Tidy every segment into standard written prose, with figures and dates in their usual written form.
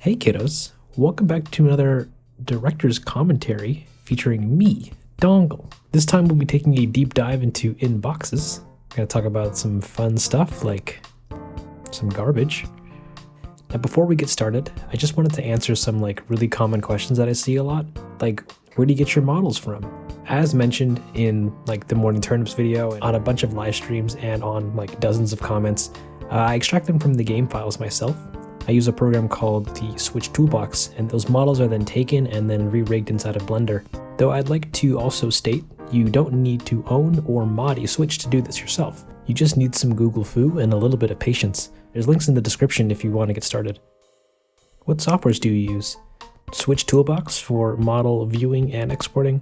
Hey kiddos, welcome back to another director's commentary featuring me, Dengle. This time we'll be taking a deep dive into inboxes. We're going to talk about some fun stuff like some garbage. Now before we get started, I just wanted to answer some really common questions that I see a lot, like where do you get your models from? As mentioned in the Morning Turnips video and on a bunch of live streams and on dozens of comments, I extract them from the game files myself. I use a program called the Switch Toolbox, and those models are then taken and then re-rigged inside of Blender. Though I'd like to also state, you don't need to own or mod a Switch to do this yourself. You just need some Google Foo and a little bit of patience. There's links in the description if you want to get started. What softwares do you use? Switch Toolbox for model viewing and exporting,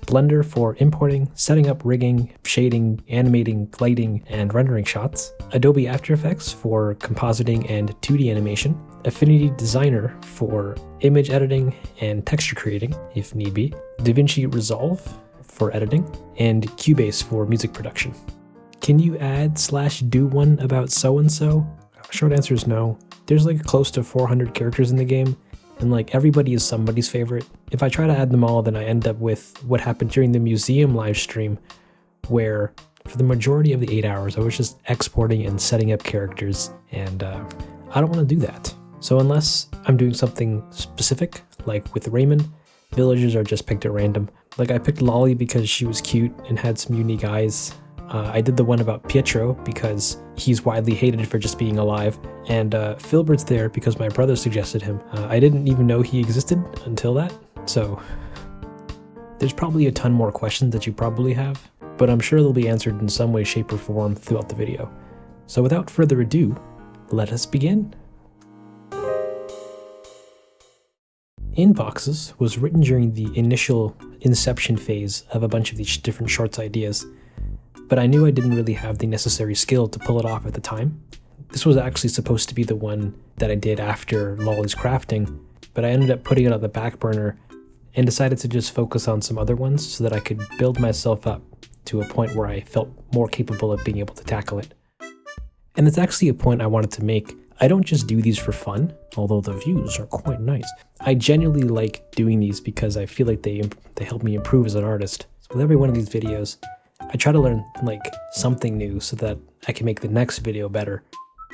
Blender for importing, setting up rigging, shading, animating, lighting, and rendering shots, Adobe After Effects for compositing and 2D animation, Affinity Designer for image editing and texture creating, if need be, DaVinci Resolve for editing, and Cubase for music production. Can you add/do one about so-and-so? Short answer is no. There's close to 400 characters in the game, and everybody is somebody's favorite. If I try to add them all, then I end up with what happened during the museum live stream, where for the majority of the 8 hours, I was just exporting and setting up characters, and I don't want to do that. So unless I'm doing something specific, like with Raymond, villagers are just picked at random. I picked Lolly because she was cute and had some unique eyes. I did the one about Pietro because he's widely hated for just being alive, and Filbert's there because my brother suggested him. I didn't even know he existed until that, so there's probably a ton more questions that you probably have, but I'm sure they'll be answered in some way, shape, or form throughout the video. So without further ado, let us begin. Inboxes was written during the initial inception phase of a bunch of these different shorts ideas, but I knew I didn't really have the necessary skill to pull it off at the time. This was actually supposed to be the one that I did after Lolly's crafting, but I ended up putting it on the back burner and decided to just focus on some other ones so that I could build myself up to a point where I felt more capable of being able to tackle it. And it's actually a point I wanted to make. I don't just do these for fun, although the views are quite nice. I genuinely like doing these because I feel like they help me improve as an artist. So with every one of these videos, I try to learn something new so that I can make the next video better.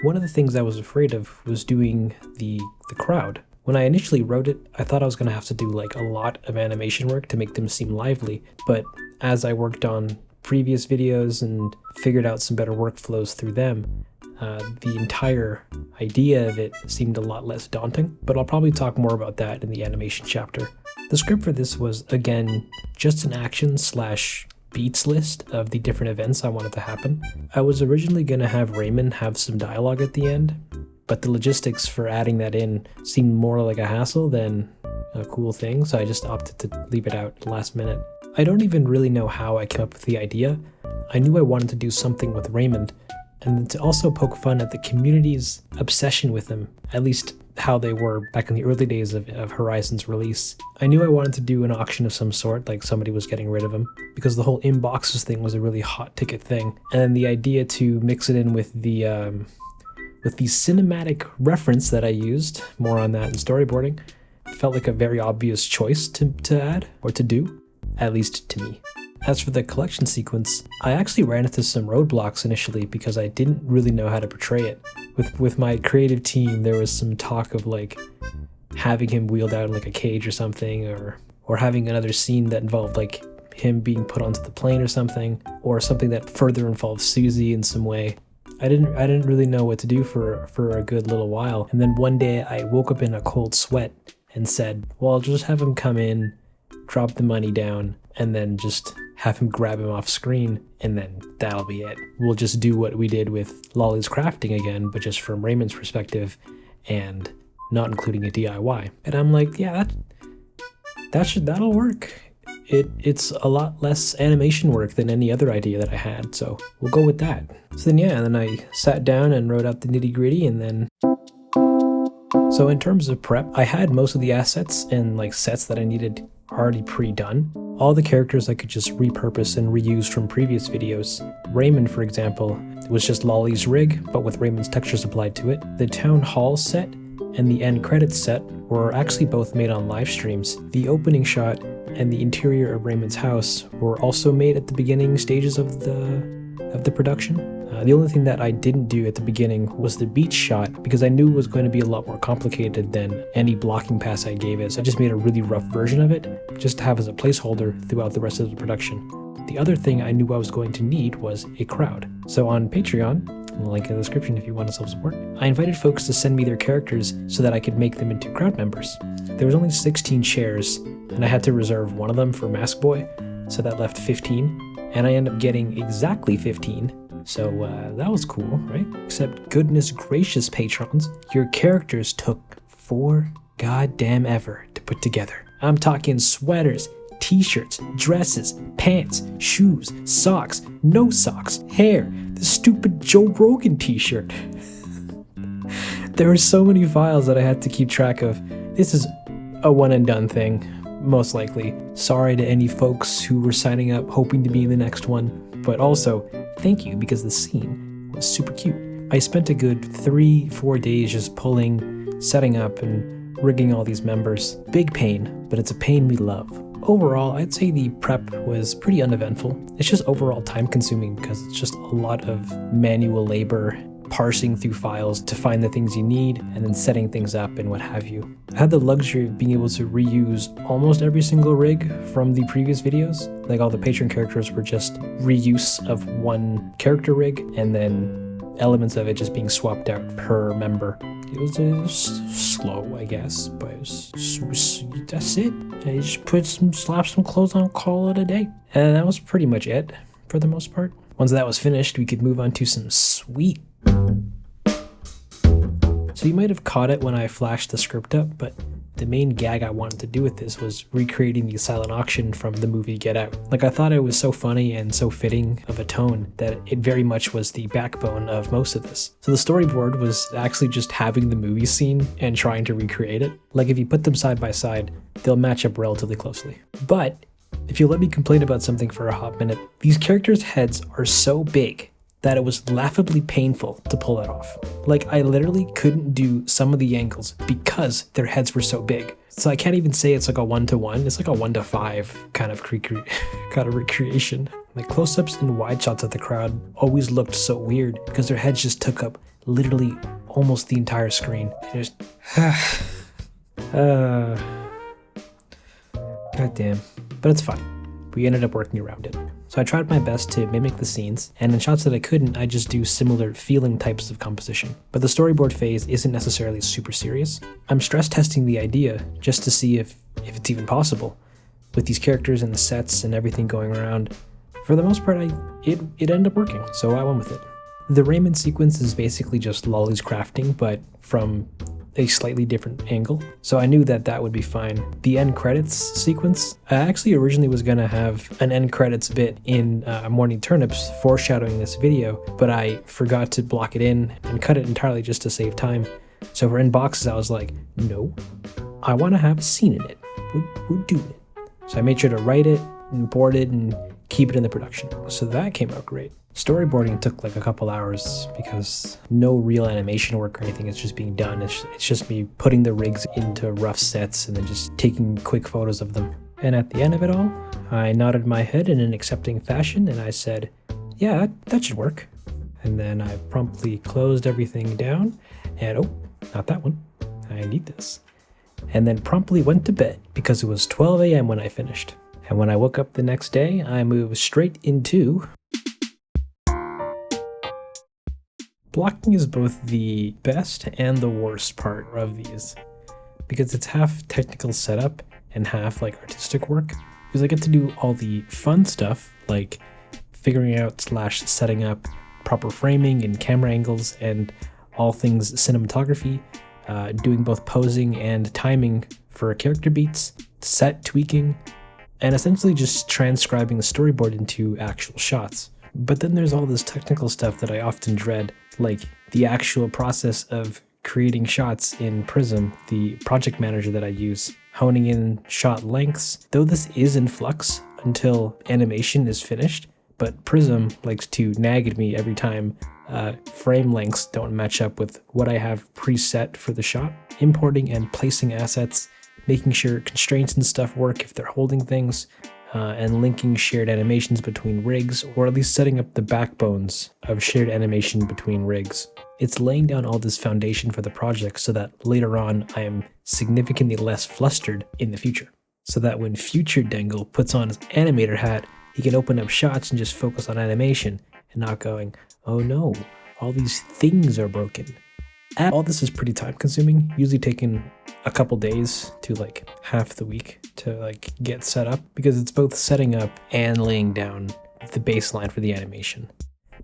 One of the things I was afraid of was doing the crowd. When I initially wrote it, I thought I was going to have to do a lot of animation work to make them seem lively, but as I worked on previous videos and figured out some better workflows through them, the entire idea of it seemed a lot less daunting, but I'll probably talk more about that in the animation chapter. The script for this was, again, just an action/beats list of the different events I wanted to happen. I was originally going to have Raymond have some dialogue at the end, but the logistics for adding that in seemed more like a hassle than a cool thing, so I just opted to leave it out last minute. I don't even really know how I came up with the idea. I knew I wanted to do something with Raymond, and to also poke fun at the community's obsession with him, at least how they were back in the early days of Horizon's release. I knew I wanted to do an auction of some sort, like somebody was getting rid of him, because the whole inboxes thing was a really hot ticket thing. And the idea to mix it in with the cinematic reference that I used, more on that in storyboarding, felt like a very obvious choice to add, or to do, at least to me. As for the collection sequence, I actually ran into some roadblocks initially because I didn't really know how to portray it. With my creative team, there was some talk of having him wheeled out in a cage or something, or having another scene that involved him being put onto the plane or something that further involved Susie in some way. I didn't really know what to do for a good little while, and then one day I woke up in a cold sweat and said, well, I'll just have him come in, drop the money down, and then just have him grab him off screen, and then that'll be it. We'll just do what we did with Lolly's crafting again, but just from Raymond's perspective and not including a DIY. And I'm like, yeah, that'll work. It's a lot less animation work than any other idea that I had, so we'll go with that. So then I sat down and wrote out the nitty gritty, and then so in terms of prep, I had most of the assets and sets that I needed already pre-done. All the characters I could just repurpose and reuse from previous videos. Raymond, for example, was just Lolly's rig, but with Raymond's textures applied to it. The town hall set and the end credits set were actually both made on live streams. The opening shot and the interior of Raymond's house were also made at the beginning stages of the production. The only thing that I didn't do at the beginning was the beach shot, because I knew it was going to be a lot more complicated than any blocking pass I gave it. So I just made a really rough version of it, just to have as a placeholder throughout the rest of the production. The other thing I knew I was going to need was a crowd. So on Patreon, link in the description if you want to self-support, I invited folks to send me their characters so that I could make them into crowd members. There was only 16 chairs, and I had to reserve one of them for Mask Boy, so that left 15, and I ended up getting exactly 15. So that was cool, right? Except goodness gracious, patrons, your characters took 4 goddamn ever to put together. I'm talking sweaters, t-shirts, dresses, pants, shoes, socks, no socks, hair, the stupid Joe Rogan t-shirt. There were so many files that I had to keep track of. This is a one and done thing, most likely. Sorry to any folks who were signing up hoping to be in the next one, but also thank you, because the scene was super cute. I spent a good 3-4 days just pulling, setting up, and rigging all these members. Big pain, but it's a pain we love. Overall, I'd say the prep was pretty uneventful. It's just overall time consuming because it's just a lot of manual labor, parsing through files to find the things you need, and then setting things up and what have you. I had the luxury of being able to reuse almost every single rig from the previous videos. Like all the patron characters were just reuse of one character rig, and then elements of it just being swapped out per member. It was slow, I guess, but that's it. I just slap some clothes on, call it a day. And that was pretty much it for the most part. Once that was finished, we could move on to some sweet. So you might have caught it when I flashed the script up, but the main gag I wanted to do with this was recreating the silent auction from the movie Get Out. Like, I thought it was so funny and so fitting of a tone that it very much was the backbone of most of this. So the storyboard was actually just having the movie scene and trying to recreate it. Like, if you put them side by side, they'll match up relatively closely. But if you'll let me complain about something for a hot minute, these characters' heads are so big that it was laughably painful to pull that off. Like, I literally couldn't do some of the angles because their heads were so big. So I can't even say it's like a 1-to-1, it's like a 1-to-5 kind of recreation. Like, close-ups and wide shots of the crowd always looked so weird because their heads just took up literally almost the entire screen. And goddamn. But it's fine. We ended up working around it. So I tried my best to mimic the scenes, and in shots that I couldn't, I just do similar feeling types of composition. But the storyboard phase isn't necessarily super serious. I'm stress testing the idea just to see if it's even possible. With these characters and the sets and everything going around, for the most part, it ended up working, so I went with it. The Raymond sequence is basically just Lolly's crafting, but from a slightly different angle, so I knew that that would be fine. The end credits sequence, I actually originally was gonna have an end credits bit in Morning Turnips foreshadowing this video, but I forgot to block it in and cut it entirely just to save time. So for end boxes, I was like, no, I want to have a scene in it. We're doing it. So I made sure to write it and board it and keep it in the production. So that came out great. Storyboarding took like a couple hours because no real animation work or anything is just being done. It's just me putting the rigs into rough sets and then just taking quick photos of them. And at the end of it all, I nodded my head in an accepting fashion and I said, yeah, that should work. And then I promptly closed everything down and oh, not that one. I need this. And then promptly went to bed because it was 12 a.m. when I finished. And when I woke up the next day, I moved straight into... Blocking is both the best and the worst part of these, because it's half technical setup and half like artistic work, because I get to do all the fun stuff like figuring out / setting up proper framing and camera angles and all things cinematography, doing both posing and timing for character beats, set tweaking, and essentially just transcribing the storyboard into actual shots. But then there's all this technical stuff that I often dread, like the actual process of creating shots in Prism, the project manager that I use, honing in shot lengths. Though this is in flux until animation is finished, but Prism likes to nag at me every time frame lengths don't match up with what I have preset for the shot. Importing and placing assets, making sure constraints and stuff work if they're holding things, and linking shared animations between rigs, or at least setting up the backbones of shared animation between rigs. It's laying down all this foundation for the project so that later on I am significantly less flustered in the future. So that when future Dengle puts on his animator hat, he can open up shots and just focus on animation and not going, oh no, all these things are broken. All this is pretty time consuming, usually taking a couple days to like half the week to like get set up, because it's both setting up and laying down the baseline for the animation.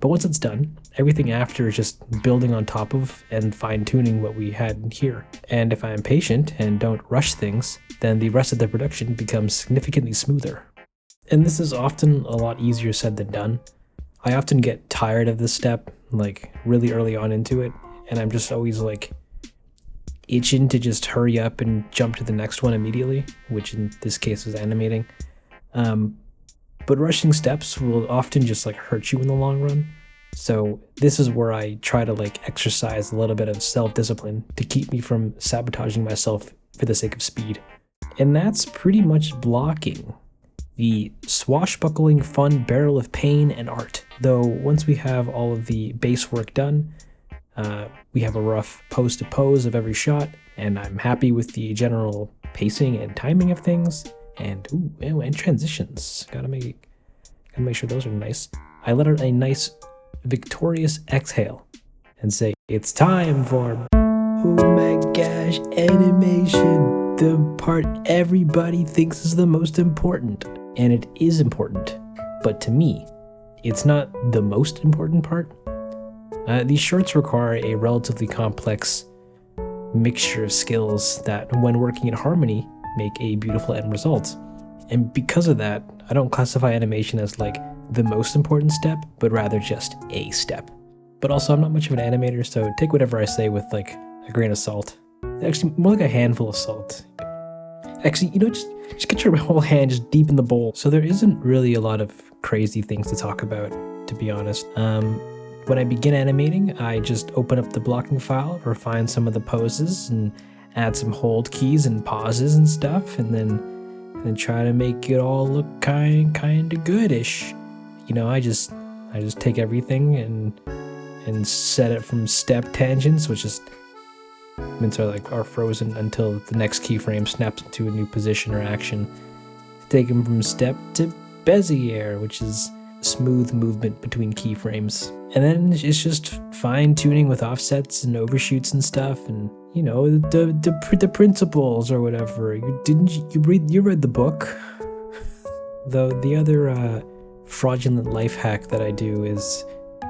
But once it's done, everything after is just building on top of and fine-tuning what we had here. And if I am patient and don't rush things, then the rest of the production becomes significantly smoother. And this is often a lot easier said than done. I often get tired of this step, like really early on into it, and I'm just always like itching to just hurry up and jump to the next one immediately, which in this case is animating. But rushing steps will often just like hurt you in the long run. So this is where I try to like exercise a little bit of self-discipline to keep me from sabotaging myself for the sake of speed. And that's pretty much blocking. The swashbuckling fun barrel of pain and art. Though once we have all of the base work done, we have a rough pose to pose of every shot, and I'm happy with the general pacing and timing of things. And transitions. Gotta make sure those are nice. I let out a nice victorious exhale and say, it's time for, oh my gosh, animation. The part everybody thinks is the most important. And it is important. But to me, it's not the most important part. These shorts require a relatively complex mixture of skills that, when working in harmony, make a beautiful end result. And because of that, I don't classify animation as like the most important step, but rather just a step. But also, I'm not much of an animator, so take whatever I say with like a grain of salt. Actually, more like a handful of salt. Actually, just get your whole hand just deep in the bowl. So there isn't really a lot of crazy things to talk about, to be honest. When I begin animating, I just open up the blocking file, refine some of the poses, and add some hold keys and pauses and stuff, and then try to make it all look kind of goodish. I just take everything and set it from step tangents, which is means are frozen until the next keyframe snaps into a new position or action. Take them from step to Bezier, which is smooth movement between keyframes. And then it's just fine tuning with offsets and overshoots and stuff, and the principles or whatever. You read the book? Though the other fraudulent life hack that I do is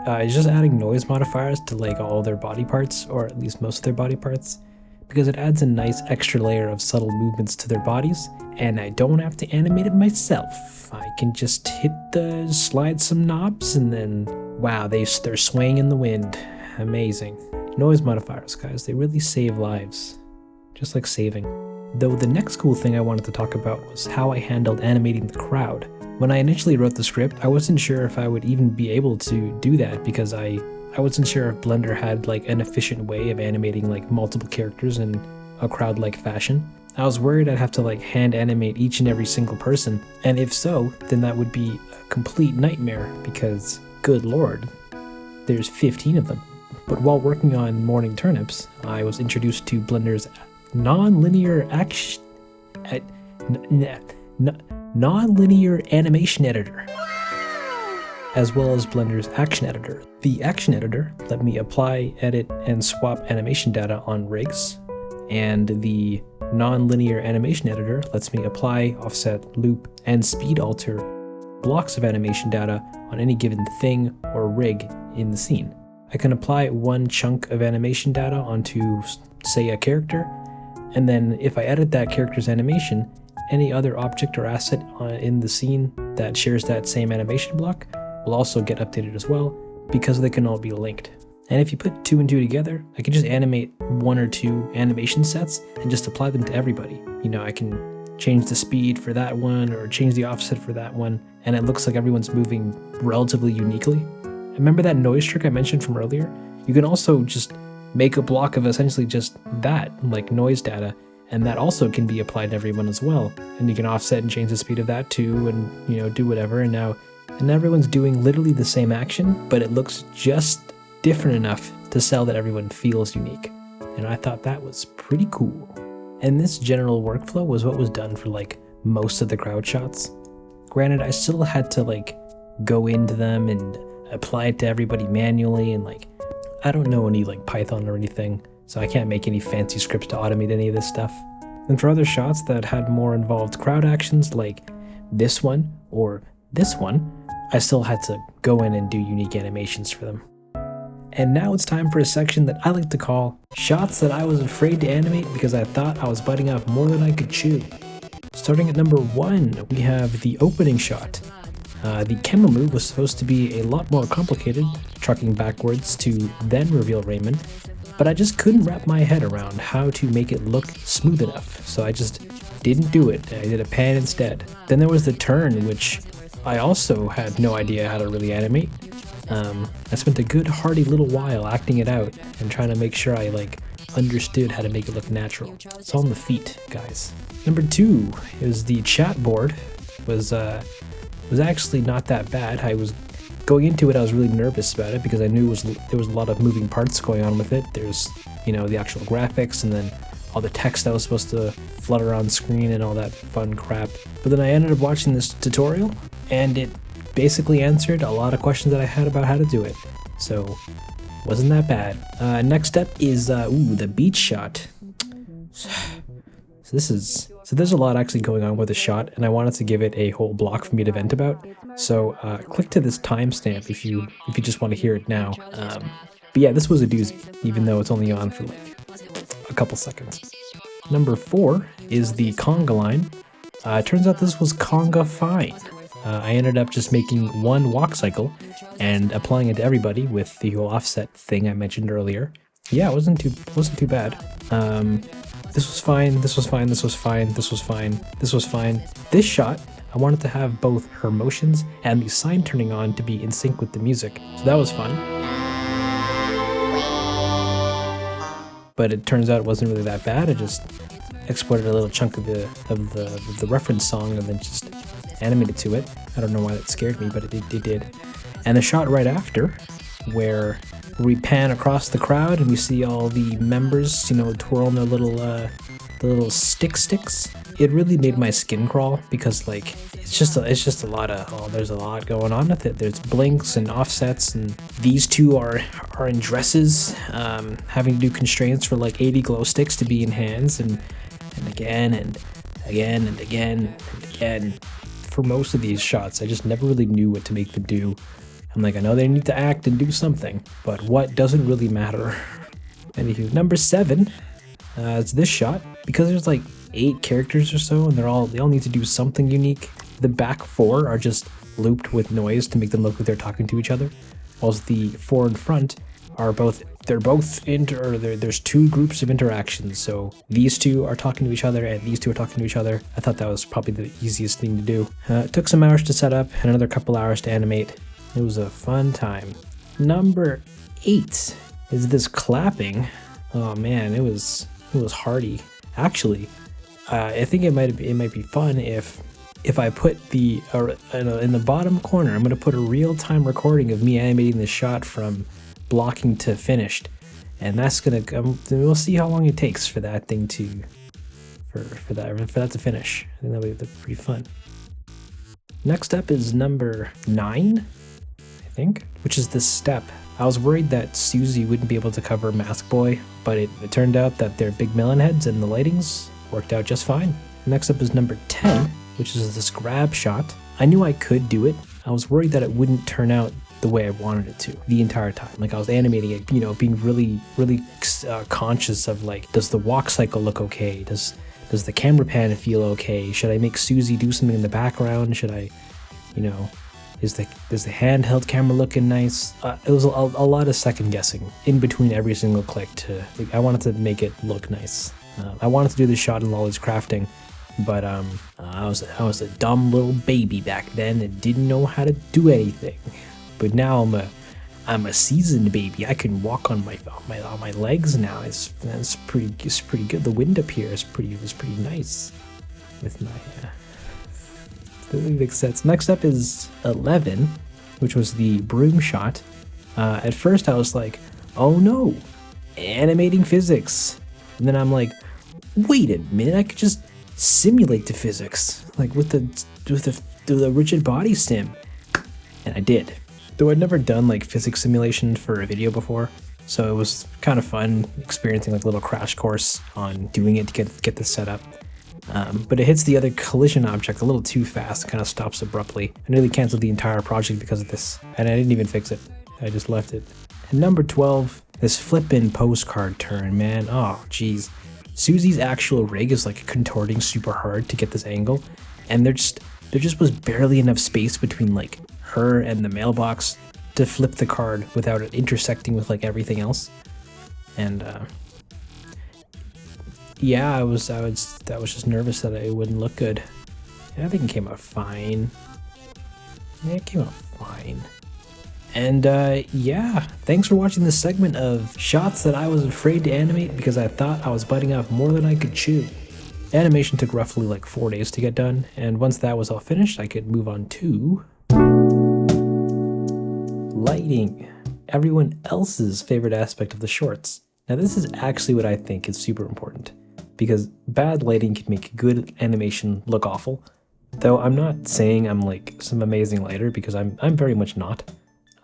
just adding noise modifiers to like all their body parts, or at least most of their body parts, because it adds a nice extra layer of subtle movements to their bodies, and I don't have to animate it myself. I can just slide some knobs, and then wow, they're swaying in the wind. Amazing. Noise modifiers, guys, they really save lives. Just like saving. Though the next cool thing I wanted to talk about was how I handled animating the crowd. When I initially wrote the script, I wasn't sure if I would even be able to do that, because I wasn't sure if Blender had like an efficient way of animating like multiple characters in a crowd-like fashion. I was worried I'd have to like hand animate each and every single person, and if so, then that would be a complete nightmare, because good lord, there's 15 of them. But while working on Morning Turnips, I was introduced to Blender's non-linear animation editor, as well as Blender's action editor. The action editor let me apply, edit, and swap animation data on rigs, and the non-linear animation editor lets me apply, offset, loop, and speed alter blocks of animation data on any given thing or rig in the scene. I can apply one chunk of animation data onto, say, a character, and then if I edit that character's animation, any other object or asset in the scene that shares that same animation block will also get updated as well, because they can all be linked. And if you put 2 and 2 together, I can just animate 1 or 2 animation sets and just apply them to everybody. I can change the speed for that one or change the offset for that one, and it looks like everyone's moving relatively uniquely. Remember that noise trick I mentioned from earlier? You can also just make a block of essentially just that, like noise data, and that also can be applied to everyone as well. And you can offset and change the speed of that too, and do whatever. And now everyone's doing literally the same action, but it looks just different enough to sell that everyone feels unique. And I thought that was pretty cool. And this general workflow was what was done for like most of the crowd shots. Granted, I still had to like go into them and apply it to everybody manually, and like I don't know any like Python or anything, so I can't make any fancy scripts to automate any of this stuff. And for other shots that had more involved crowd actions like this one or this one, I still had to go in and do unique animations for them. And now it's time for a section that I like to call shots that I was afraid to animate because I thought I was biting off more than I could chew. Starting at number 1, we have the opening shot. The camera move was supposed to be a lot more complicated, trucking backwards to then reveal Raymond, but I just couldn't wrap my head around how to make it look smooth enough, so I just didn't do it. I did a pan instead. Then there was the turn, which I also had no idea how to really animate. I spent a good hearty little while acting it out and trying to make sure I like understood how to make it look natural. It's on the feet, guys. Number 2 is the chat board. Was actually not that bad. I was going into it, I was really nervous about it because I knew there was a lot of moving parts going on with it. There's the actual graphics and then all the text that was supposed to flutter on screen and all that fun crap. But then I ended up watching this tutorial and it basically answered a lot of questions that I had about how to do it. So wasn't that bad. Next up is the beach shot. So there's a lot actually going on with the shot, and I wanted to give it a whole block for me to vent about. So click to this timestamp if you just want to hear it now. But yeah, this was a doozy, even though it's only on for like a couple seconds. Number 4 is the conga line. It turns out this was conga fine. I ended up just making one walk cycle and applying it to everybody with the whole offset thing I mentioned earlier. Yeah, it wasn't too bad. This was fine, this was fine, this was fine, this was fine, this was fine. This shot, I wanted to have both her motions and the sign turning on to be in sync with the music, so that was fun. But it turns out it wasn't really that bad. I just exported a little chunk of the reference song and then just animated to it. I don't know why that scared me, but it did. And the shot right after, where we pan across the crowd and we see all the members, twirling their little sticks. It really made my skin crawl because like it's just a lot of there's a lot going on with it. There's blinks and offsets, and these two are in dresses, having to do constraints for like 80 glow sticks to be in hands, and again and again and again and again. For most of these shots, I just never really knew what to make them do. I'm like, I know they need to act and do something, but what doesn't really matter. Anywho, number 7 is this shot. Because there's like 8 characters or so, and they all need to do something unique. The back 4 are just looped with noise to make them look like they're talking to each other, whilst the 4 in front are there's 2 groups of interactions. So these 2 are talking to each other, and these 2 are talking to each other. I thought that was probably the easiest thing to do. It took some hours to set up and another couple hours to animate. It was a fun time. Number 8 is this clapping. Oh man, it was hearty. Actually, I think it might be fun if I put in the bottom corner. I'm gonna put a real-time recording of me animating the shot from blocking to finished, and that's gonna we'll see how long it takes for that thing for that to finish. I think that'll be pretty fun. Next up is number 9. Which is this step. I was worried that Susie wouldn't be able to cover Mask Boy, but it turned out that their big melon heads and the lightings worked out just fine. Next up is number 10, which is this grab shot. I knew I could do it. I was worried that it wouldn't turn out the way I wanted it to the entire time. Like I was animating it, being really, really conscious of like, does the walk cycle look okay? Does the camera pan feel okay? Should I make Susie do something in the background? Should I, is the handheld camera looking nice? It was a lot of second guessing in between every single click I wanted to make it look nice. I wanted to do the shot in Lolly's crafting, But I was a dumb little baby back then and didn't know how to do anything. But now I'm a seasoned baby. I can walk on my legs now. It's pretty good. The wind up here is pretty nice with my doesn't make sense. Next up is 11, which was the broom shot. At first I was like, oh no, animating physics. And then I'm like, wait a minute, I could just simulate the physics, like with the rigid body sim. And I did. Though I'd never done like physics simulation for a video before, so it was kind of fun experiencing like a little crash course on doing it to get this set up. But it hits the other collision object a little too fast, and kind of stops abruptly. I nearly canceled the entire project because of this, and I didn't even fix it. I just left it. And number 12, this flip-in postcard turn, man. Oh, jeez. Susie's actual rig is like contorting super hard to get this angle, and there just was barely enough space between like her and the mailbox to flip the card without it intersecting with like everything else. And yeah, I was just nervous that it wouldn't look good. And I think it came out fine. Yeah, it came out fine. And yeah, thanks for watching this segment of shots that I was afraid to animate because I thought I was biting off more than I could chew. Animation took roughly like 4 days to get done, and once that was all finished, I could move on to lighting, everyone else's favorite aspect of the shorts. Now this is actually what I think is super important, because bad lighting can make good animation look awful, though I'm not saying I'm like some amazing lighter, because I'm very much not.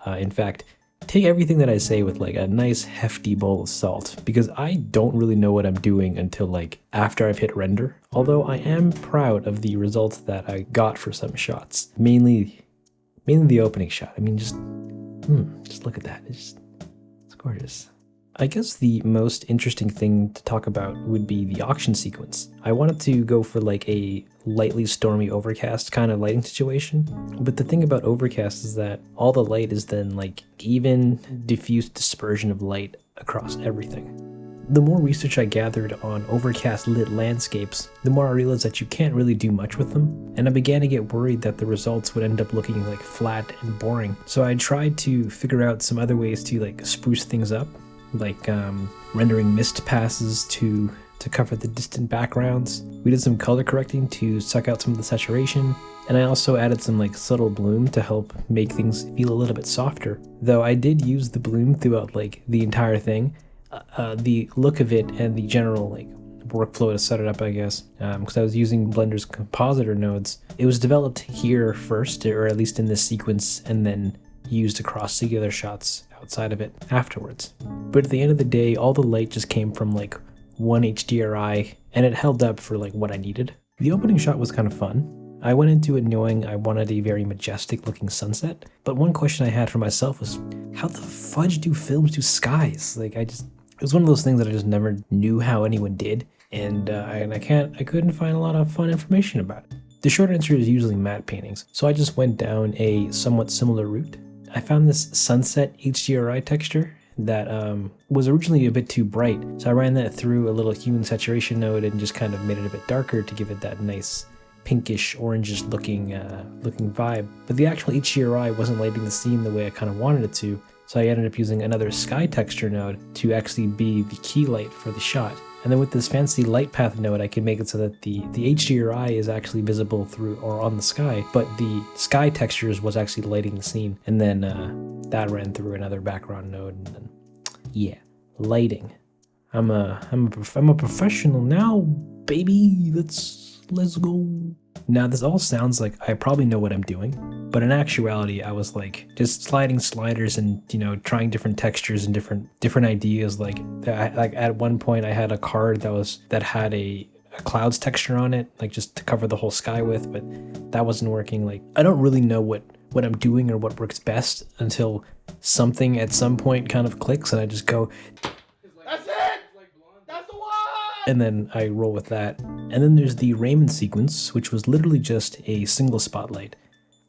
In fact, take everything that I say with like a nice hefty bowl of salt, because I don't really know what I'm doing until like after I've hit render, although I am proud of the results that I got for some shots, mainly the opening shot. I mean, just look at that, it's gorgeous. I guess the most interesting thing to talk about would be the auction sequence. I wanted to go for like a lightly stormy overcast kind of lighting situation, but the thing about overcast is that all the light is then like even diffused dispersion of light across everything. The more research I gathered on overcast lit landscapes, the more I realized that you can't really do much with them, and I began to get worried that the results would end up looking like flat and boring. So I tried to figure out some other ways to like spruce things up, like rendering mist passes to cover the distant backgrounds. We did some color correcting to suck out some of the saturation, and I also added some like subtle bloom to help make things feel a little bit softer. Though I did use the bloom throughout like the entire thing, the look of it and the general like workflow to set it up, I guess, because I was using Blender's compositor nodes. It was developed here first, or at least in this sequence, and then used across the other shots outside of it afterwards. But at the end of the day, all the light just came from like one HDRI, and it held up for like what I needed. The opening shot was kind of fun. I went into it knowing I wanted a very majestic looking sunset, but one question I had for myself was, how the fudge do films do skies? Like it was one of those things that I just never knew how anyone did, and I couldn't find a lot of fun information about it. The short answer is usually matte paintings, so I just went down a somewhat similar route. I found this sunset HDRI texture that was originally a bit too bright, so I ran that through a little hue and saturation node and just kind of made it a bit darker to give it that nice pinkish, orangish looking vibe. But the actual HDRI wasn't lighting the scene the way I kind of wanted it to, so I ended up using another sky texture node to actually be the key light for the shot. And then with this fancy light path node, I can make it so that the HDRI is actually visible through or on the sky, but the sky textures was actually lighting the scene. And then that ran through another background node. And then, yeah, lighting. I'm a professional now, baby. Let's go. Now this all sounds like I probably know what I'm doing, but in actuality, I was like just sliding sliders and, you know, trying different textures and different ideas. Like at one point I had a card that had a clouds texture on it, like just to cover the whole sky with, but that wasn't working. Like I don't really know what I'm doing or what works best until something at some point kind of clicks and I just go, that's it! That's the one! And then I roll with that. And then there's the Raymond sequence, which was literally just a single spotlight.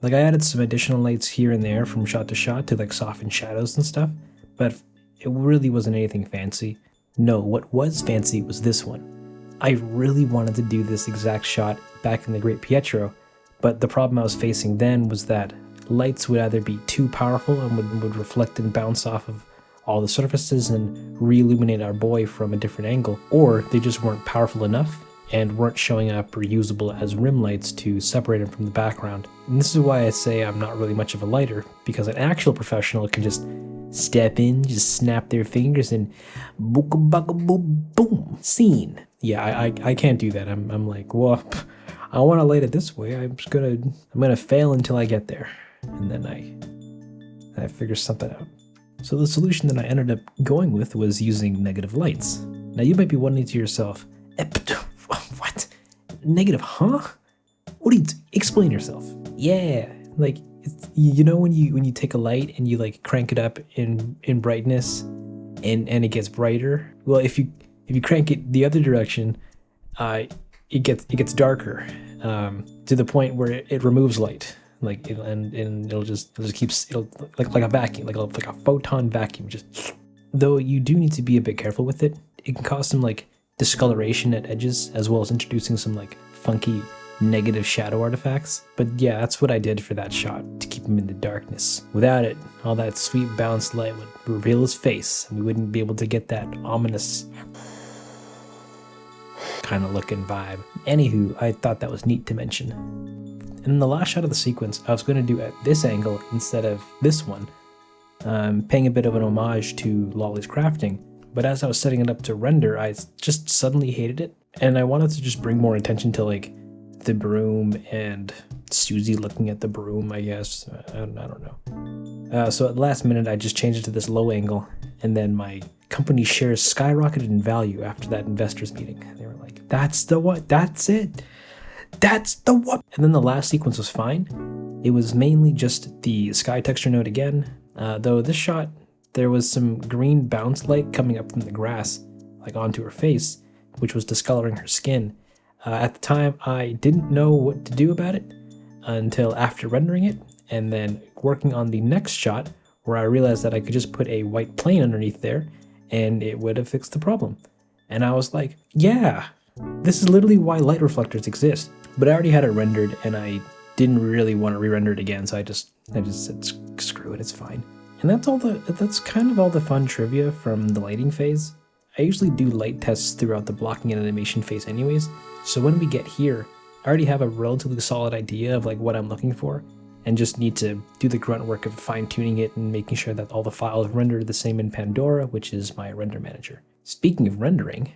Like I added some additional lights here and there from shot to shot to like soften shadows and stuff, but it really wasn't anything fancy. No, what was fancy was this one. I really wanted to do this exact shot back in the Great Pietro, but the problem I was facing then was that lights would either be too powerful and would reflect and bounce off of all the surfaces and re-illuminate our boy from a different angle, or they just weren't powerful enough and weren't showing up or usable as rim lights to separate him from the background. And this is why I say I'm not really much of a lighter, because an actual professional can just step in, just snap their fingers and booka baka boom, boom, scene. Yeah, I can't do that. I'm like, well, I want to light it this way. I'm gonna fail until I get there, and then I figure something out. So the solution that I ended up going with was using negative lights. Now you might be wondering to yourself, what? Negative, huh? What do you explain yourself? Yeah, like you know when you take a light and you like crank it up in brightness, and it gets brighter. Well, if you crank it the other direction, it gets darker to the point where it removes light. Like and it'll just like a vacuum, like a photon vacuum. Just though you do need to be a bit careful with it. It can cause some like discoloration at edges, as well as introducing some like funky negative shadow artifacts. But yeah, that's what I did for that shot, to keep him in the darkness. Without it, all that sweet balanced light would reveal his face, and we wouldn't be able to get that ominous kind of look and vibe. Anywho, I thought that was neat to mention. And in the last shot of the sequence, I was going to do at this angle instead of this one, paying a bit of an homage to Lolly's crafting. But as I was setting it up to render, I just suddenly hated it. And I wanted to just bring more attention to like the broom and Susie looking at the broom, I guess. I don't know. So at the last minute, I just changed it to this low angle. And then my company shares skyrocketed in value after that investors meeting. They were like, that's the one, that's it. That's the one. And then the last sequence was fine. It was mainly just the sky texture node again. Though this shot, there was some green bounce light coming up from the grass, like onto her face, which was discoloring her skin. At the time, I didn't know what to do about it until after rendering it, and then working on the next shot, where I realized that I could just put a white plane underneath there, and it would have fixed the problem. And I was like, yeah, this is literally why light reflectors exist. But I already had it rendered, and I didn't really want to re-render it again, so I just said, screw it, it's fine. And that's kind of all the fun trivia from the lighting phase. I usually do light tests throughout the blocking and animation phase anyways, so when we get here, I already have a relatively solid idea of like what I'm looking for, and just need to do the grunt work of fine-tuning it and making sure that all the files render the same in Pandora, which is my render manager. Speaking of rendering,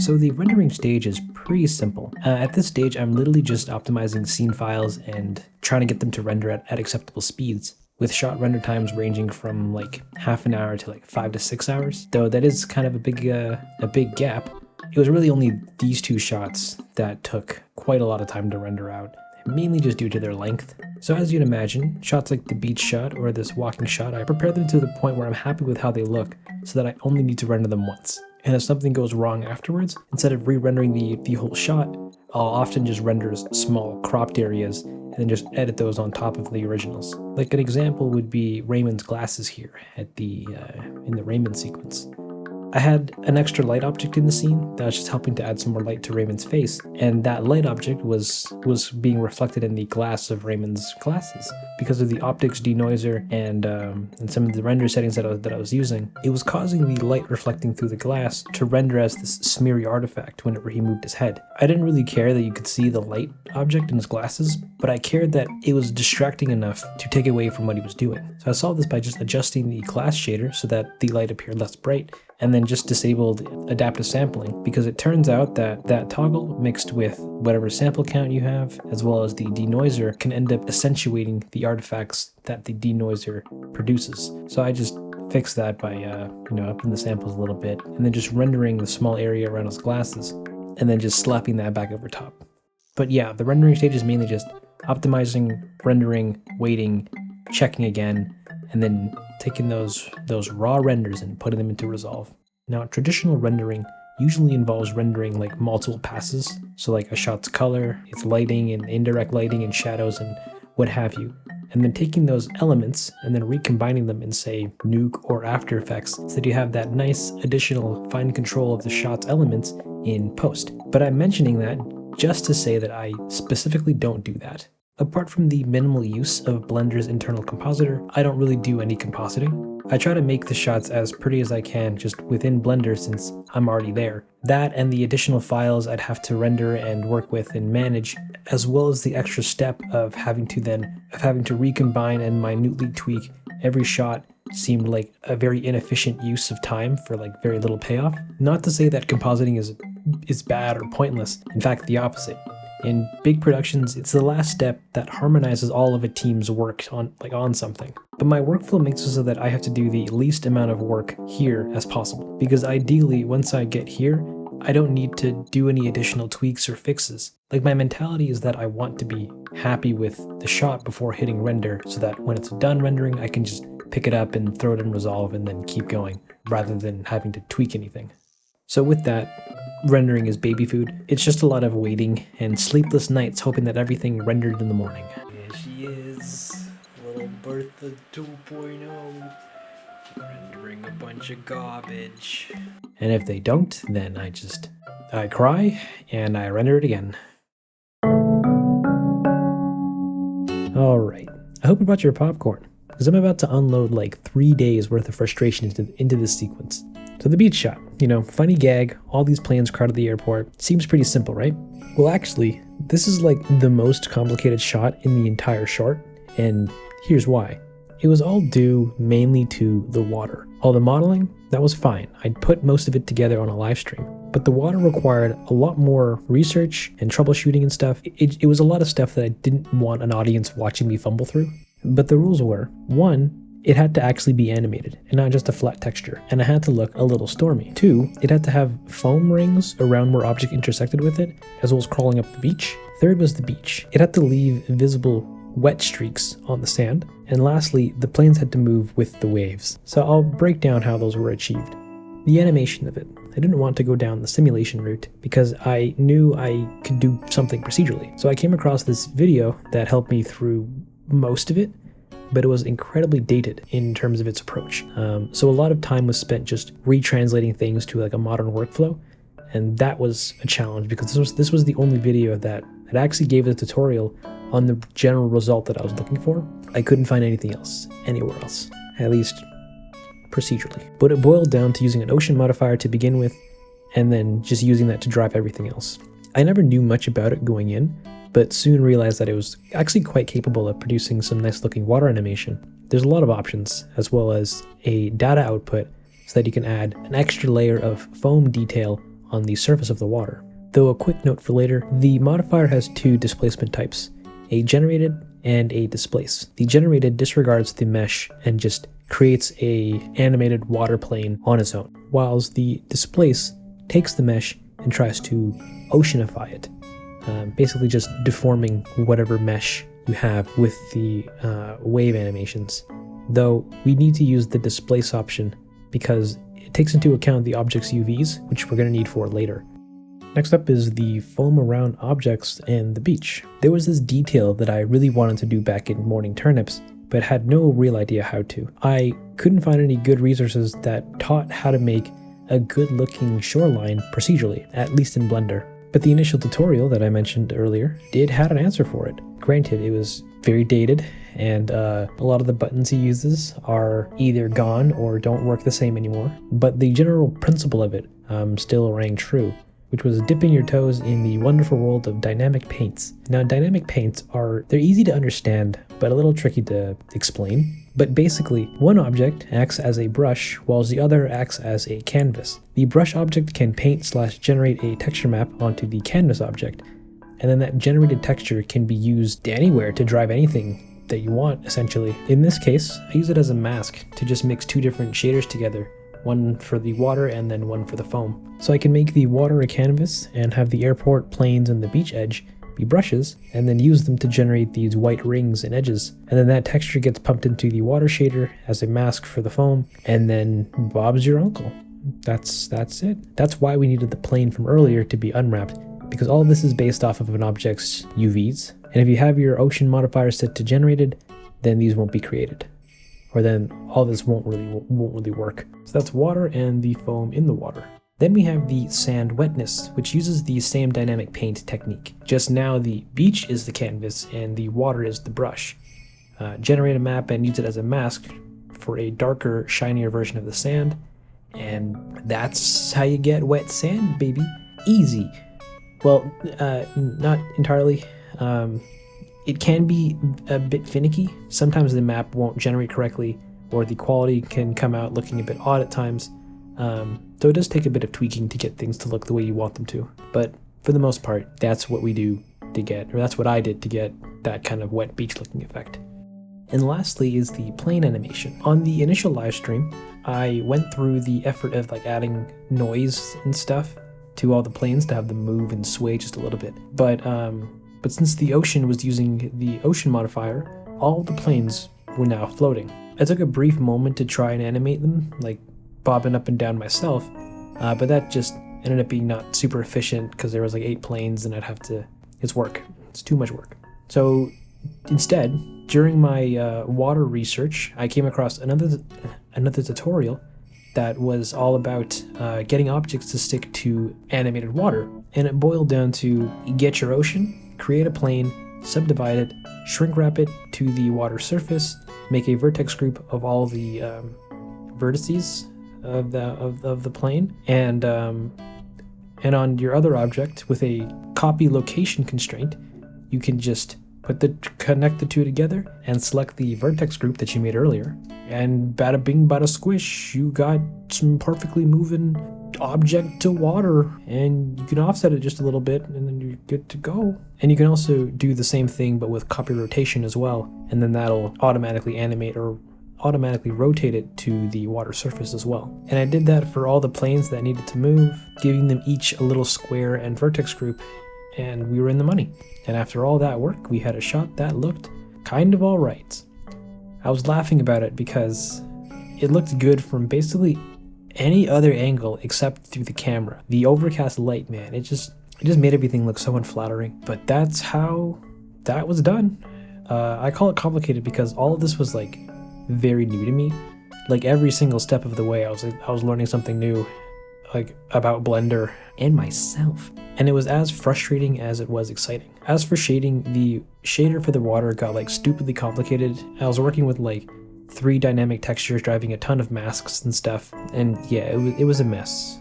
so the rendering stage is pretty simple. At this stage, I'm literally just optimizing scene files and trying to get them to render at acceptable speeds, with shot render times ranging from like half an hour to like 5 to 6 hours. Though that is kind of a big gap. It was really only these two shots that took quite a lot of time to render out, mainly just due to their length. So as you'd imagine, shots like the beach shot or this walking shot, I prepare them to the point where I'm happy with how they look, so that I only need to render them once. And if something goes wrong afterwards, instead of re-rendering the whole shot, I'll often just render small cropped areas and then just edit those on top of the originals. Like an example would be Raymond's glasses here at in the Raymond sequence. I had an extra light object in the scene that was just helping to add some more light to Raymond's face, and that light object was being reflected in the glass of Raymond's glasses. Because of the optics denoiser and some of the render settings that I was using, it was causing the light reflecting through the glass to render as this smeary artifact whenever he moved his head. I didn't really care that you could see the light object in his glasses, but I cared that it was distracting enough to take away from what he was doing. So I solved this by just adjusting the glass shader so that the light appeared less bright, and then just disabled adaptive sampling, because it turns out that that toggle mixed with whatever sample count you have, as well as the denoiser, can end up accentuating the artifacts that the denoiser produces. So I just fixed that by upping the samples a little bit, and then just rendering the small area around his glasses, and then just slapping that back over top. But yeah, the rendering stage is mainly just optimizing, rendering, waiting, checking again, and then taking those raw renders and putting them into Resolve. Now, traditional rendering usually involves rendering like multiple passes, so like a shot's color, its lighting and indirect lighting and shadows and what have you. and then taking those elements and then recombining them in, say, Nuke or After Effects, so that you have that nice additional fine control of the shot's elements in post. But I'm mentioning that just to say that I specifically don't do that. Apart from the minimal use of Blender's internal compositor, I don't really do any compositing. I try to make the shots as pretty as I can just within Blender since I'm already there. That and the additional files I'd have to render and work with and manage, as well as the extra step of having to recombine and minutely tweak every shot, seemed like a very inefficient use of time for like very little payoff. Not to say that compositing is bad or pointless. In fact, the opposite. In big productions, it's the last step that harmonizes all of a team's work on something. But my workflow makes it so that I have to do the least amount of work here as possible, because ideally, once I get here, I don't need to do any additional tweaks or fixes. Like, my mentality is that I want to be happy with the shot before hitting render, so that when it's done rendering, I can just pick it up and throw it in Resolve and then keep going, rather than having to tweak anything. So with that, rendering is baby food. It's just a lot of waiting and sleepless nights hoping that everything rendered in the morning. Here she is, little Bertha 2.0, rendering a bunch of garbage. And if they don't, then I cry and I render it again. Alright, I hope you brought your popcorn, because I'm about to unload like 3 days worth of frustration into this sequence. So the beach shot, funny gag, all these planes crowded the airport. Seems pretty simple, right? Well, actually, this is like the most complicated shot in the entire short, and here's why. It was all due mainly to the water. All the modeling, that was fine. I'd put most of it together on a live stream. But the water required a lot more research and troubleshooting and stuff. It was a lot of stuff that I didn't want an audience watching me fumble through. But the rules were, 1, it had to actually be animated and not just a flat texture, and it had to look a little stormy. 2, it had to have foam rings around where object intersected with it, as well as crawling up the beach. 3rd was the beach. It had to leave visible wet streaks on the sand. And lastly, the planes had to move with the waves. So I'll break down how those were achieved. The animation of it. I didn't want to go down the simulation route because I knew I could do something procedurally. So I came across this video that helped me through most of it, but it was incredibly dated in terms of its approach. So a lot of time was spent just retranslating things to like a modern workflow, and that was a challenge because this was the only video that actually gave a tutorial on the general result that I was looking for. I couldn't find anything else, anywhere else, at least procedurally. But it boiled down to using an ocean modifier to begin with, and then just using that to drive everything else. I never knew much about it going in, but soon realized that it was actually quite capable of producing some nice looking water animation. There's a lot of options, as well as a data output so that you can add an extra layer of foam detail on the surface of the water. Though a quick note for later, the modifier has 2 displacement types, a generated and a displace. The generated disregards the mesh and just creates a animated water plane on its own, whilst the displace takes the mesh and tries to oceanify it. Basically just deforming whatever mesh you have with the wave animations. Though we need to use the displace option because it takes into account the object's UVs, which we're going to need for later. Next up is the foam around objects and the beach. There was this detail that I really wanted to do back in Morning Turnips, but had no real idea how to. I couldn't find any good resources that taught how to make a good looking shoreline procedurally, at least in Blender. But the initial tutorial that I mentioned earlier did have an answer for it. Granted, it was very dated, and a lot of the buttons he uses are either gone or don't work the same anymore, but the general principle of it still rang true, which was dipping your toes in the wonderful world of dynamic paints. Now, dynamic paints they're easy to understand, but a little tricky to explain. But basically, one object acts as a brush, whilst the other acts as a canvas. The brush object can paint/generate a texture map onto the canvas object, and then that generated texture can be used anywhere to drive anything that you want, essentially. In this case, I use it as a mask to just mix 2 different shaders together, one for the water and then one for the foam. So I can make the water a canvas and have the airport, planes, and the beach edge be brushes, and then use them to generate these white rings and edges. And then that texture gets pumped into the water shader as a mask for the foam, and then Bob's your uncle. That's it. That's why we needed the plane from earlier to be unwrapped, because all of this is based off of an object's UVs. And if you have your ocean modifier set to generated, then these won't be created, or then all this won't really work. So that's water and the foam in the water. Then we have the sand wetness, which uses the same dynamic paint technique. Just now the beach is the canvas and the water is the brush. Generate a map and use it as a mask for a darker, shinier version of the sand, and that's how you get wet sand, baby. Easy. Well, not entirely. It can be a bit finicky. Sometimes the map won't generate correctly, or the quality can come out looking a bit odd at times. So it does take a bit of tweaking to get things to look the way you want them to. But for the most part, that's what we do to get, or that's what I did to get that kind of wet beach looking effect. And lastly is the plane animation. On the initial live stream, I went through the effort of like adding noise and stuff to all the planes to have them move and sway just a little bit. But since the ocean was using the ocean modifier, all the planes were now floating. I took a brief moment to try and animate them, like bobbing up and down myself, but that just ended up being not super efficient because there was like 8 planes and it's work. It's too much work. So instead, during my water research, I came across another tutorial that was all about getting objects to stick to animated water. And it boiled down to get your ocean, create a plane, subdivide it, shrink wrap it to the water surface, make a vertex group of all the vertices of the plane, and on your other object with a copy location constraint, you can just connect the two together and select the vertex group that you made earlier, and bada bing bada squish, you got some perfectly moving object to water, and you can offset it just a little bit and then you're good to go. And you can also do the same thing but with copy rotation as well, and then that'll automatically animate or automatically rotate it to the water surface as well. And I did that for all the planes that needed to move, giving them each a little square and vertex group, and we were in the money. And after all that work, we had a shot that looked kind of alright. I was laughing about it because it looked good from basically any other angle except through the camera. The overcast light, man, it just made everything look so unflattering. But that's how that was done. I call it complicated because all of this was like very new to me. Like every single step of the way, I was learning something new, like about Blender and myself. And it was as frustrating as it was exciting. As for shading, the shader for the water got like stupidly complicated. I was working with like 3 dynamic textures, driving a ton of masks and stuff, and yeah, it was a mess.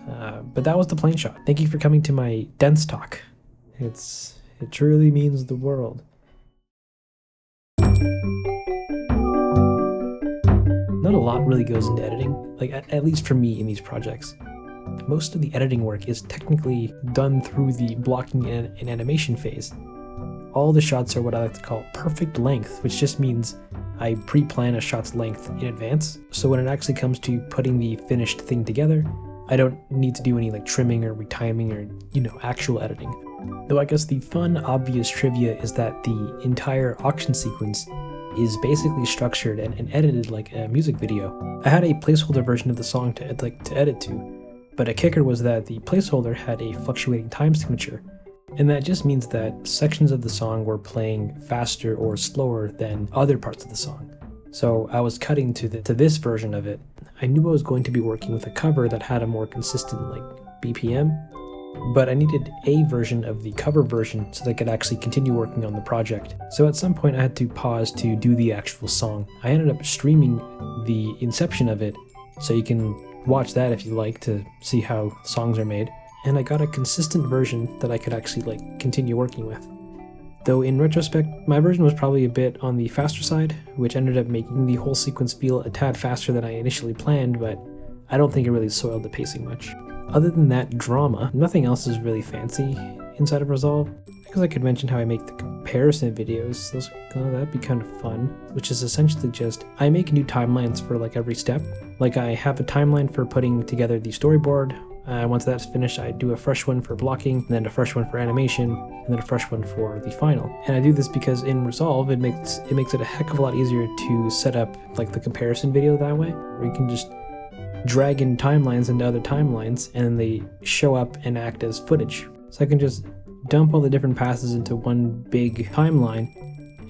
But that was the plane shot. Thank you for coming to my Dense talk. It truly means the world. Not a lot really goes into editing, like at least for me in these projects. Most of the editing work is technically done through the blocking and animation phase. All the shots are what I like to call perfect length, which just means I pre-plan a shot's length in advance, so when it actually comes to putting the finished thing together, I don't need to do any like trimming or retiming or, actual editing. Though I guess the fun, obvious trivia is that the entire auction sequence is basically structured and edited like a music video. I had a placeholder version of the song to edit to, but a kicker was that the placeholder had a fluctuating time signature, and that just means that sections of the song were playing faster or slower than other parts of the song. So I was cutting to this version of it. I knew I was going to be working with a cover that had a more consistent BPM, but I needed a version of the cover version so that I could actually continue working on the project. So at some point I had to pause to do the actual song. I ended up streaming the inception of it, so you can watch that if you like to see how songs are made. And I got a consistent version that I could actually continue working with. Though in retrospect, my version was probably a bit on the faster side, which ended up making the whole sequence feel a tad faster than I initially planned, but I don't think it really soiled the pacing much. Other than that drama, nothing else is really fancy inside of Resolve. I guess I could mention how I make the comparison videos. That'd be kind of fun, which is essentially just, I make new timelines for every step. I have a timeline for putting together the storyboard. Once that's finished, I do a fresh one for blocking, and then a fresh one for animation, and then a fresh one for the final. And I do this because in Resolve, it makes it a heck of a lot easier to set up the comparison video that way, where you can just drag in timelines into other timelines, and then they show up and act as footage. So I can just dump all the different passes into one big timeline,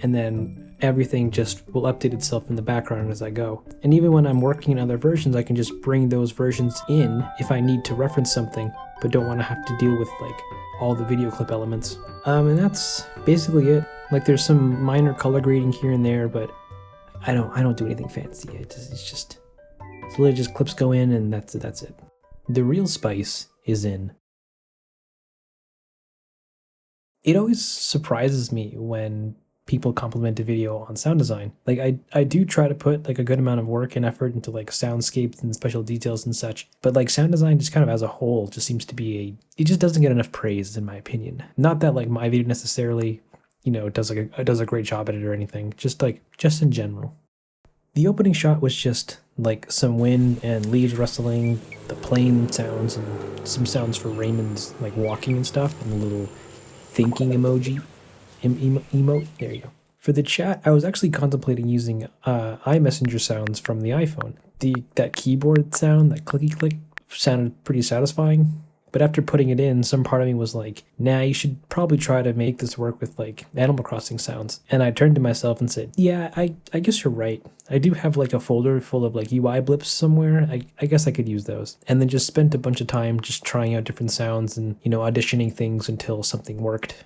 and then everything just will update itself in the background as I go. And even when I'm working in other versions, I can just bring those versions in if I need to reference something, but don't want to have to deal with like all the video clip elements. And that's basically it. Like there's some minor color grading here and there, but I don't do anything fancy. It's literally just clips go in and that's it. The real spice is in. It always surprises me when people compliment a video on sound design. Like I do try to put like a good amount of work and effort into like soundscapes and special details and such, but like sound design just kind of as a whole just seems to be it just doesn't get enough praise in my opinion. Not that like my video necessarily, does a great job at it or anything, just in general. The opening shot was just like some wind and leaves rustling, the plane sounds and some sounds for Raymond's like walking and stuff, and a little thinking emoji. Emote. There you go. For the chat, I was actually contemplating using iMessenger sounds from the iPhone. That keyboard sound, that clicky click, sounded pretty satisfying. But after putting it in, some part of me was like, nah, you should probably try to make this work with like Animal Crossing sounds. And I turned to myself and said, yeah, I guess you're right. I do have like a folder full of like UI blips somewhere. I guess I could use those. And then just spent a bunch of time just trying out different sounds and, auditioning things until something worked.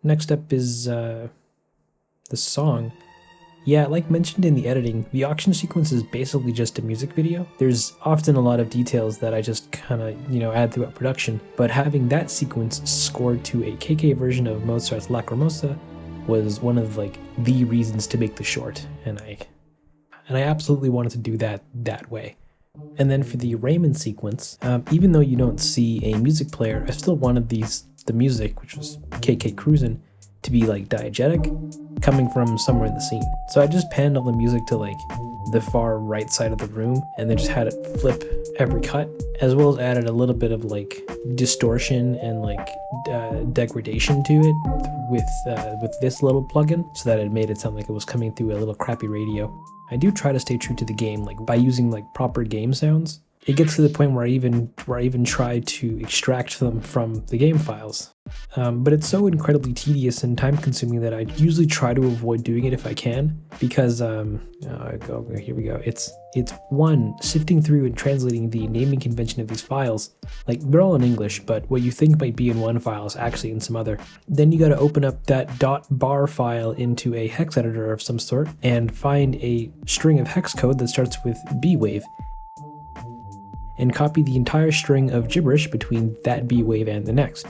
Next up is the song. Yeah, like mentioned in the editing, the auction sequence is basically just a music video. There's often a lot of details that I just kind of, add throughout production, but having that sequence scored to a KK version of Mozart's Lacrimosa was one of like the reasons to make the short, and I absolutely wanted to do that way. And then for the Raymond sequence, even though you don't see a music player, I still wanted the music, which was KK Cruisin', to be like diegetic, coming from somewhere in the scene. So I just panned all the music to like the far right side of the room and then just had it flip every cut, as well as added a little bit of like distortion and like degradation to it with this little plugin, so that it made it sound like it was coming through a little crappy radio. I do try to stay true to the game, like by using like proper game sounds. It gets to the point where I even try to extract them from the game files. But it's so incredibly tedious and time consuming that I usually try to avoid doing it if I can, because here we go. It's one, sifting through and translating the naming convention of these files. Like they're all in English, but what you think might be in one file is actually in some other. Then you got to open up that .bar file into a hex editor of some sort and find a string of hex code that starts with B-wave, and copy the entire string of gibberish between that B wave and the next.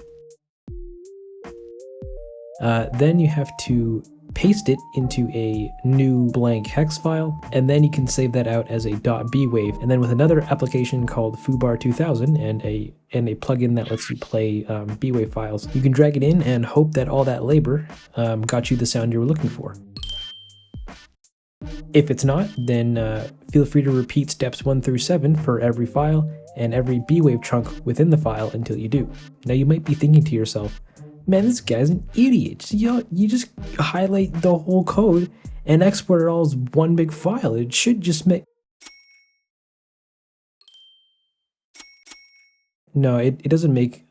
Then you have to paste it into a new blank hex file, and then you can save that out as a .b wave. And then with another application called Foobar 2000 and a plugin that lets you play B wave files, you can drag it in and hope that all that labor got you the sound you were looking for. If it's not, then feel free to repeat steps 1 through 7 for every file and every B-wave chunk within the file until you do. Now you might be thinking to yourself, man, this guy's an idiot. You just highlight the whole code and export it all as one big file. It should just make... No, it doesn't make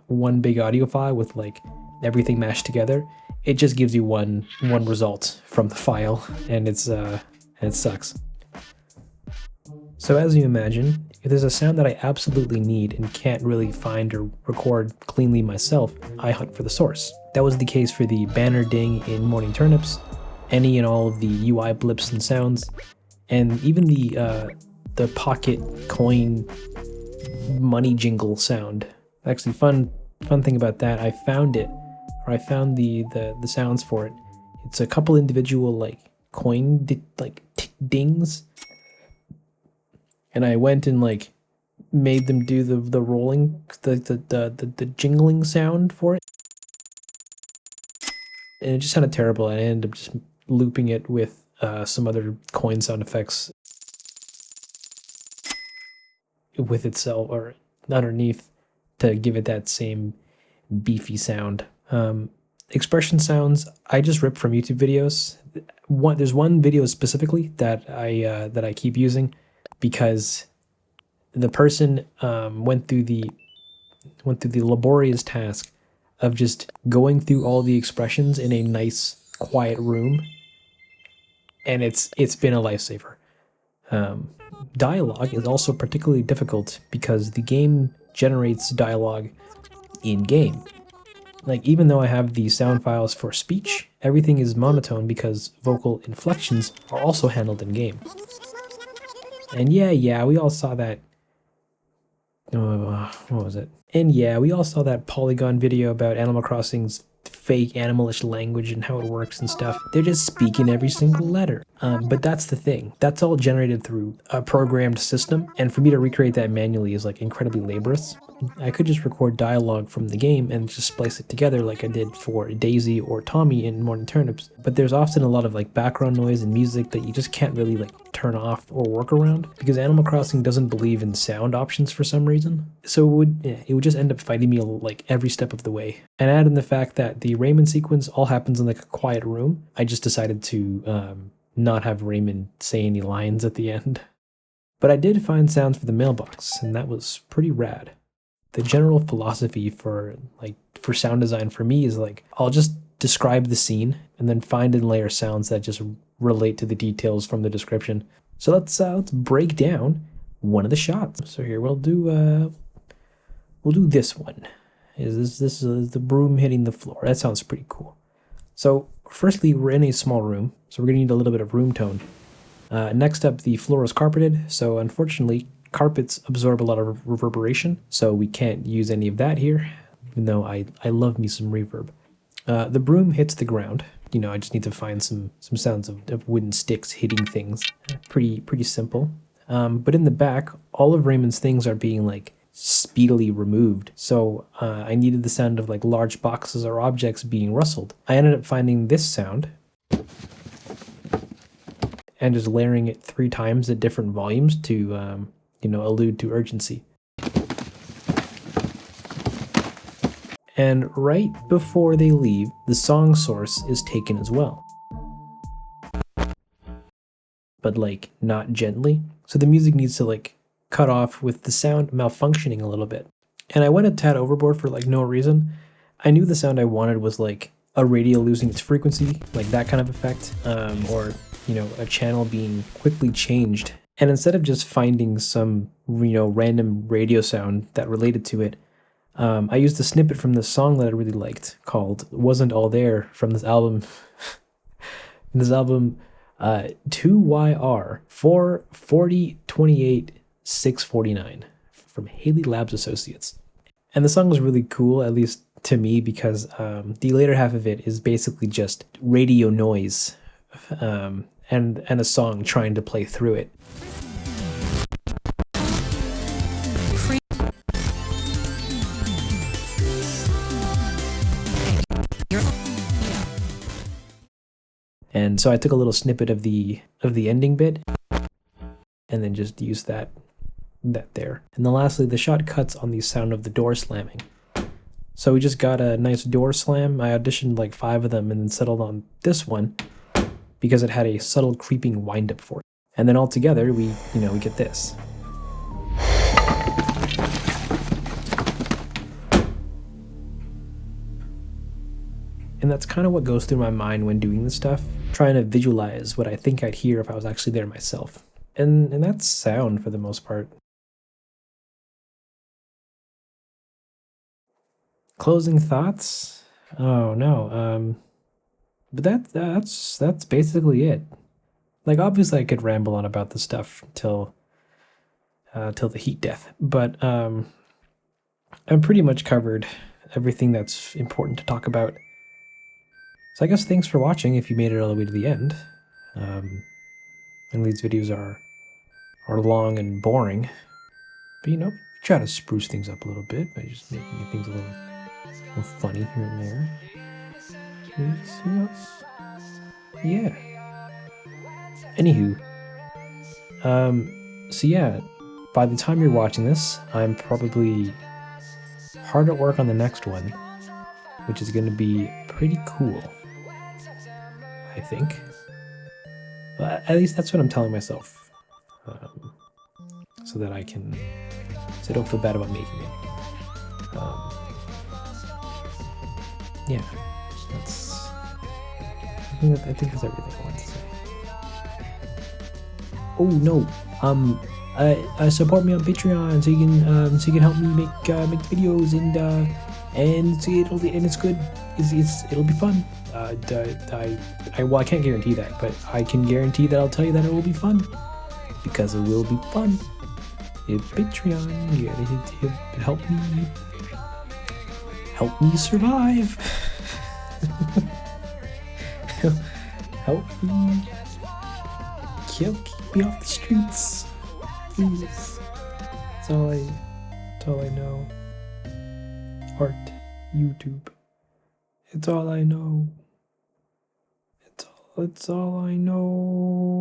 one big audio file with like everything mashed together. It just gives you one result from the file, and it sucks. So as you imagine, if there's a sound that I absolutely need and can't really find or record cleanly myself, I hunt for the source. That was the case for the banner ding in Morning Turnips, any and all of the UI blips and sounds, and even the pocket coin money jingle sound. Actually, fun thing about that, I found the sounds for it. It's a couple individual like coin dings, and I went and like made them do the rolling, the jingling sound for it, and it just sounded terrible. And I ended up just looping it with some other coin sound effects with itself or underneath to give it that same beefy sound. Expression sounds I just ripped from YouTube videos. There's one video specifically that I keep using because the person went through the laborious task of just going through all the expressions in a nice quiet room, and it's been a lifesaver. Dialogue is also particularly difficult because the game generates dialogue in game. Like, even though I have the sound files for speech, everything is monotone because vocal inflections are also handled in game. And yeah, we all saw that. What was it? And yeah, we all saw that Polygon video about Animal Crossing's fake animalish language and how it works and stuff. They're just speaking every single letter. But that's the thing. That's all generated through a programmed system, and for me to recreate that manually is like incredibly laborious. I could just record dialogue from the game and just splice it together like I did for Daisy or Tommy in Morning Turnips, but there's often a lot of like background noise and music that you just can't really like turn off or work around because Animal Crossing doesn't believe in sound options for some reason. So it would just end up fighting me like every step of the way. And add in the fact that the Raymond sequence all happens in like a quiet room, I just decided to not have Raymond say any lines at the end. But I did find sounds for the mailbox, and that was pretty rad. The general philosophy for sound design for me is like, I'll just describe the scene and then find and layer sounds that just relate to the details from the description. So let's break down one of the shots. So here we'll do this one. This is the broom hitting the floor. That sounds pretty cool. So firstly, we're in a small room, so we're gonna need a little bit of room tone. Next up, the floor is carpeted, so unfortunately, carpets absorb a lot of reverberation, so we can't use any of that here, even though I love me some reverb. The broom hits the ground. You know, I just need to find some sounds of wooden sticks hitting things. Pretty simple. But in the back, all of Raymond's things are being like speedily removed, so I needed the sound of like large boxes or objects being rustled. I ended up finding this sound and just layering it 3 times at different volumes to allude to urgency. And right before they leave, the song source is taken as well. But like not gently. So the music needs to like cut off with the sound malfunctioning a little bit. And I went a tad overboard for like no reason. I knew the sound I wanted was like a radio losing its frequency, like that kind of effect, or a channel being quickly changed. And instead of just finding some, random radio sound that related to it, I used a snippet from this song that I really liked called Wasn't All There from this album. 2YR 44028 649 from Haley Labs Associates. And the song was really cool, at least to me, because the later half of it is basically just radio noise and a song trying to play through it. And so I took a little snippet of the ending bit and then just used that there. And then lastly, the shot cuts on the sound of the door slamming. So we just got a nice door slam. I auditioned like 5 of them and then settled on this one because it had a subtle creeping wind-up for it. And then all together, we get this. And that's kind of what goes through my mind when doing this stuff, trying to visualize what I think I'd hear if I was actually there myself. And that's sound for the most part. Closing thoughts? Oh no, but that's basically it. Like, obviously I could ramble on about this stuff till the heat death, but I'm pretty much covered everything that's important to talk about. So I guess thanks for watching if you made it all the way to the end. And these videos are long and boring, but we try to spruce things up a little bit by just making things a little funny here and there. Yeah. Anywho, so yeah, by the time you're watching this, I'm probably hard at work on the next one. which is going to be pretty cool, I think. Well, at least that's what I'm telling myself, so that I don't feel bad about making it. Yeah, I think that's everything I want to say. Oh no, support me on Patreon so you can help me make videos and it's good. It'll be fun. I can't guarantee that, but I can guarantee that I'll tell you that it will be fun, because it will be fun. Patreon, you gotta help me survive. help me keep me off the streets, please. That's all I know. Art, YouTube. It's all I know. It's all I know.